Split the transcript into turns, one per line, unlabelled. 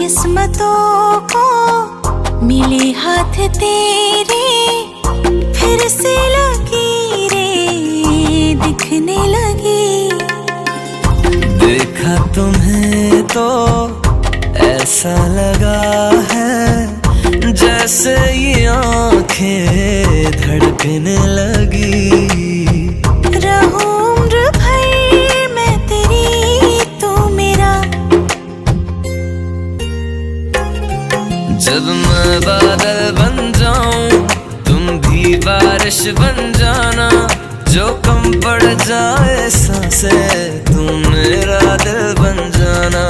किस्मतों को मिले हाथ तेरे, फिर से लकीरें दिखने लगी।
देखा तुम्हें तो ऐसा लगा है जैसे ये आंखें धड़कने लगी।
रहूं उम्र भर मैं तेरी, तू मेरा।
जब मैं बादल बन जाऊं तुम भी बारिश बन जाना, जो कम पड़ जाए सांसें तुम मेरा दिल बन जाना।